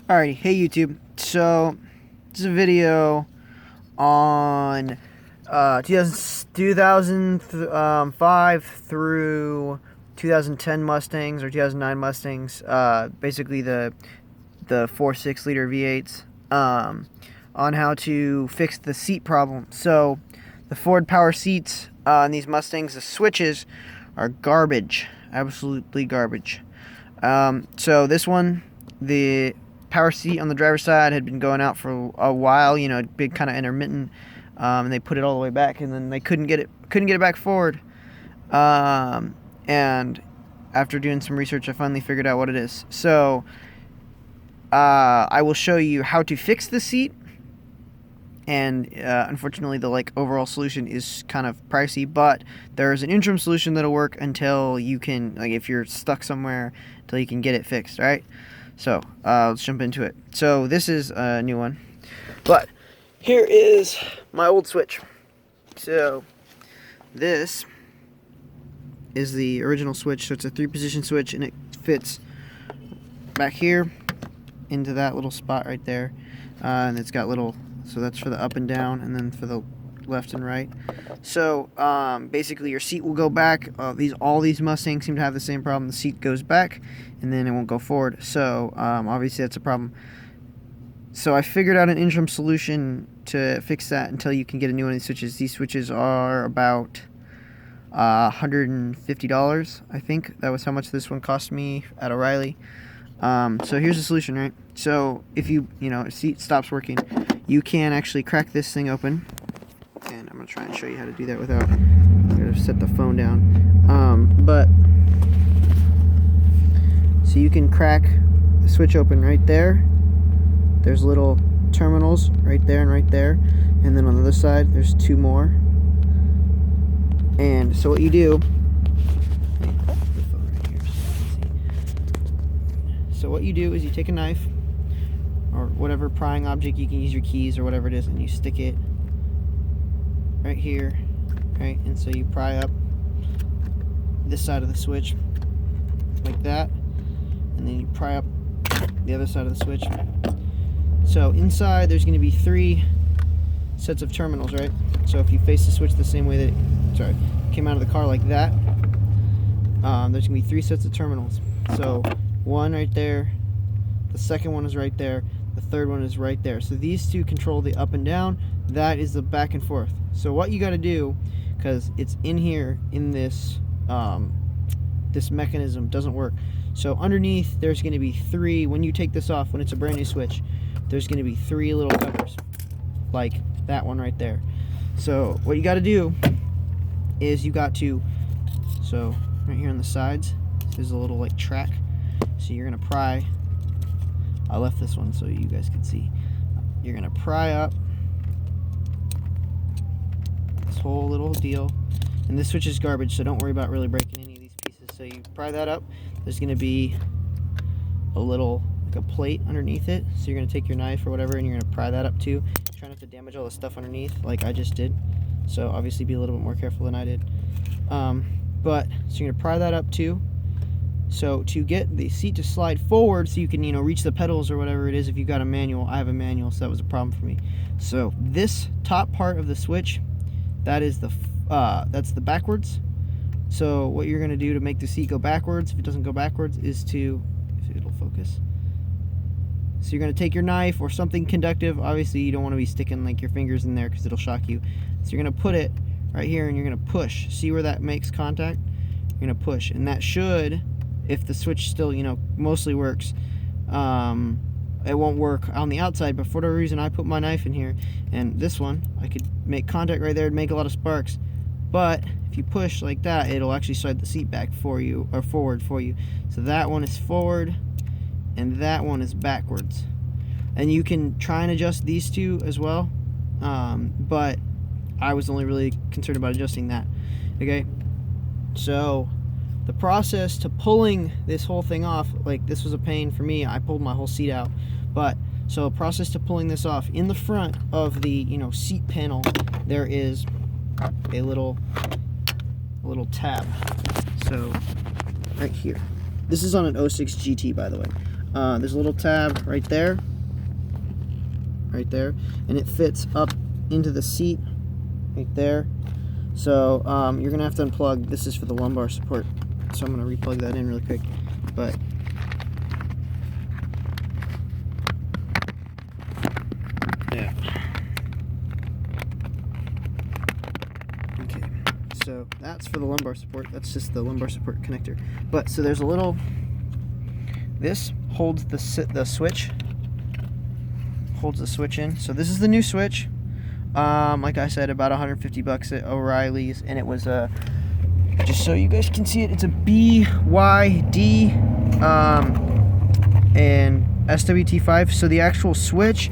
Alrighty, hey YouTube. So, this is a video on 2005 through 2010 Mustangs or 2009 Mustangs. Basically the 4.6 liter V8s. On how to fix the seat problem. So, the Ford power seats on these Mustangs, the switches are garbage, absolutely garbage. So this one, the power seat on the driver's side had been going out for a while, you know, big kind of intermittent, and they put it all the way back, and then they couldn't get it back forward. And after doing some research, I finally figured out what it is. So I will show you how to fix the seat, and unfortunately the overall solution is kind of pricey, but there's an interim solution that'll work until you can, if you're stuck somewhere, until you can get it fixed, right? So let's jump into it. So this is a new one, but here is my old switch. So this is the original switch. So it's a 3-position switch, and it fits back here into that little spot right there, and it's got little, so that's for the up and down, and then for the left and right. So basically your seat will go back. All these Mustangs seem to have the same problem. The seat goes back and then it won't go forward. So obviously that's a problem. So I figured out an interim solution to fix that until you can get a new one of these switches. These switches are about $150, I think. That was how much this one cost me at O'Reilly. So here's the solution, right? So if a seat stops working, you can actually crack this thing open, and I'm gonna try and show you how to do that without, I'm gonna set the phone down. So you can crack the switch open right there. There's little terminals right there and right there, and then on the other side there's 2 more. And so what you do, is you take a knife or whatever prying object, you can use your keys or whatever it is, and you stick it right here, right? And so you pry up this side of the switch like that, and then you pry up the other side of the switch. So inside there's going to be 3 sets of terminals, right? So if you face the switch the same way that it came out of the car like that, there's going to be 3 sets of terminals. So one right there, the second one is right there, the third one is right there. So these 2 control the up and down. That is the back and forth. So what you got to do, because it's in here in this this mechanism doesn't work. So underneath there's going to be 3. When you take this off, when it's a brand new switch, there's going to be 3 little covers like that one right there. So what you got to do is you got to, so right here on the sides there's a little track. So you're going to pry, I left this one so you guys can see. You're going to pry up this whole little deal, and this switch is garbage, so don't worry about really breaking any of these pieces. So you pry that up, there's going to be a little, a plate underneath it, so you're going to take your knife or whatever and you're going to pry that up too. Try not to damage all the stuff underneath like I just did, so obviously be a little bit more careful than I did. So you're going to pry that up too. So to get the seat to slide forward so you can, reach the pedals or whatever it is, if you've got a manual. I have a manual, so that was a problem for me. So this top part of the switch, that is that's the backwards. So what you're going to do to make the seat go backwards, if it doesn't go backwards, is to, if it'll focus. So you're going to take your knife or something conductive. Obviously you don't want to be sticking your fingers in there because it'll shock you. So you're going to put it right here and you're going to push. See where that makes contact? You're going to push, and that should, if the switch still, mostly works, it won't work on the outside, but for whatever reason I put my knife in here, and this one, I could make contact right there and make a lot of sparks. But if you push like that, it'll actually slide the seat back for you, or forward for you. So that one is forward, and that one is backwards. And you can try and adjust these 2 as well, but I was only really concerned about adjusting that. Okay, so the process to pulling this whole thing off, this was a pain for me. I pulled my whole seat out. But so a process to pulling this off, in the front of the seat panel, there is a little tab. So right here, this is on an 06 GT, by the way. There's a little tab right there, and it fits up into the seat right there. So you're gonna have to unplug. This is for the lumbar support, so I'm gonna replug that in really quick. But yeah. Okay. So that's for the lumbar support. That's just the lumbar support connector. But so there's a little. This holds the switch. Holds the switch in. So this is the new switch. Like I said, about 150 bucks at O'Reilly's, and it was just so you guys can see it. It's a BYD and SWT5. So the actual switch,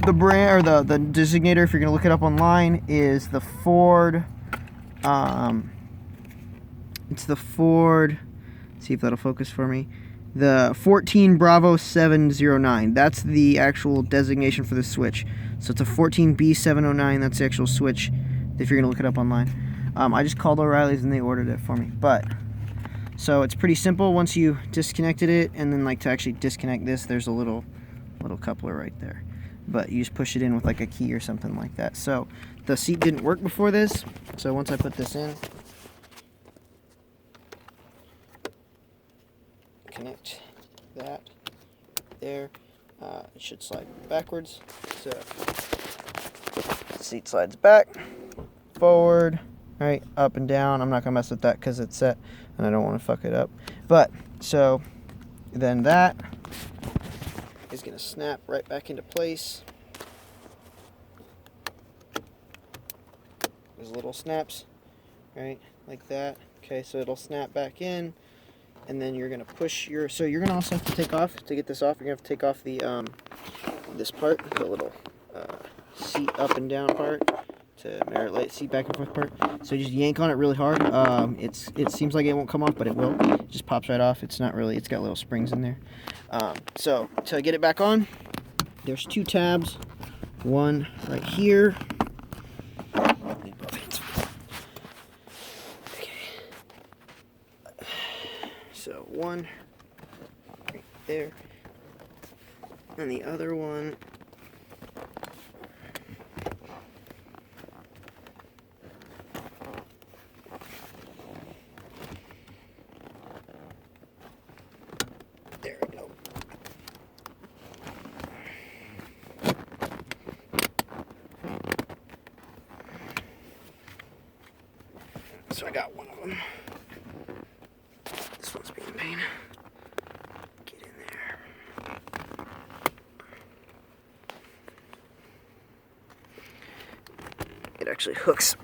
the brand or the designator, if you're gonna look it up online, is the Ford. It's the Ford. Let's see if that'll focus for me. The 14 Bravo 709. That's the actual designation for the switch. So it's a 14B709. That's the actual switch if you're gonna look it up online. I just called O'Reilly's and they ordered it for me. But so it's pretty simple. Once you disconnected it, and then like to actually disconnect this, there's a little coupler right there. But you just push it in with like a key or something like that. So the seat didn't work before this. So once I put this in, connect that there. It should slide backwards. So the seat slides back, forward, right, up and down. I'm not gonna mess with that because it's set and I don't want to fuck it up. But so then that is gonna snap right back into place. There's little snaps, right, like that. Okay, so it'll snap back in. And then you're gonna push your. So you're gonna also have to take off to get this off. You're gonna have to take off the this part, the little seat up and down part, to merit light seat back and forth part. So you just yank on it really hard. It seems like it won't come off, but it will. It just pops right off. It's not really. It's got little springs in there. So to get it back on, there's two tabs. One right here. So one right there, and the other one there we go. So I got one of them. This one's being a pain. Get in there. It actually hooks.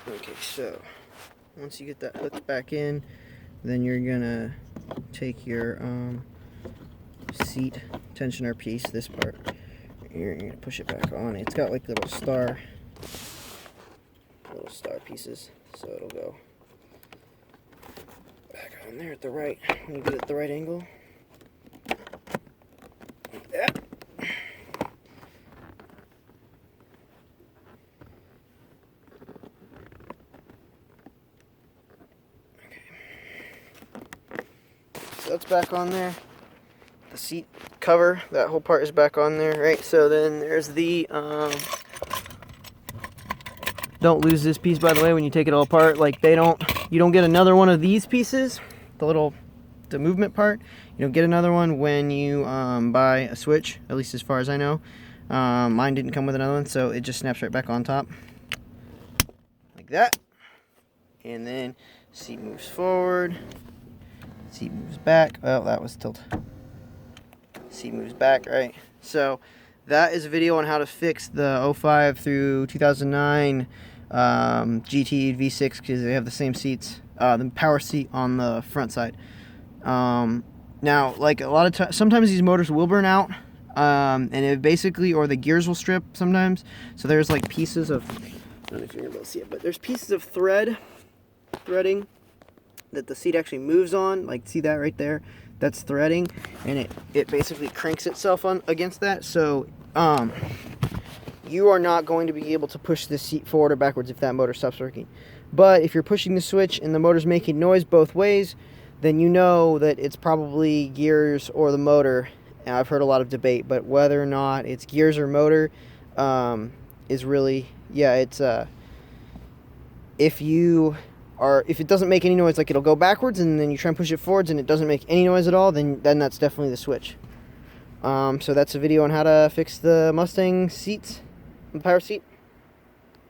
Okay, so once you get that hooked back in, then you're gonna take your seat tensioner piece, this part. You're gonna push it back on. It's got like little star pieces, so it'll go back on there at the right, when you get it at the right angle, like that. Okay, so that's back on there. The seat cover, that whole part is back on there, right? So then there's the don't lose this piece, by the way, when you take it all apart. Like you don't get another one of these pieces, the movement part. You don't get another one when you buy a Switch, at least as far as I know. Mine didn't come with another one, so it just snaps right back on top, like that. And then seat moves forward, seat moves back. Oh, that was tilt. Seat moves back, right? So that is a video on how to fix the 05 through 2009 GT V6, because they have the same seats, the power seat on the front side. Now, like a lot of times, sometimes these motors will burn out, and it basically, or the gears will strip sometimes. So there's like pieces of, I don't know if you're able to see it, but there's pieces of threading that the seat actually moves on. Like, see that right there? That's threading, and it basically cranks itself on against that. So you are not going to be able to push this seat forward or backwards if that motor stops working. But if you're pushing the switch and the motor's making noise both ways, then you know that it's probably gears or the motor. And I've heard a lot of debate, but whether or not it's gears or motor is really, yeah, it's if it doesn't make any noise, like it'll go backwards, and then you try and push it forwards and it doesn't make any noise at all, then that's definitely the switch. So that's a video on how to fix the Mustang seats, the power seat.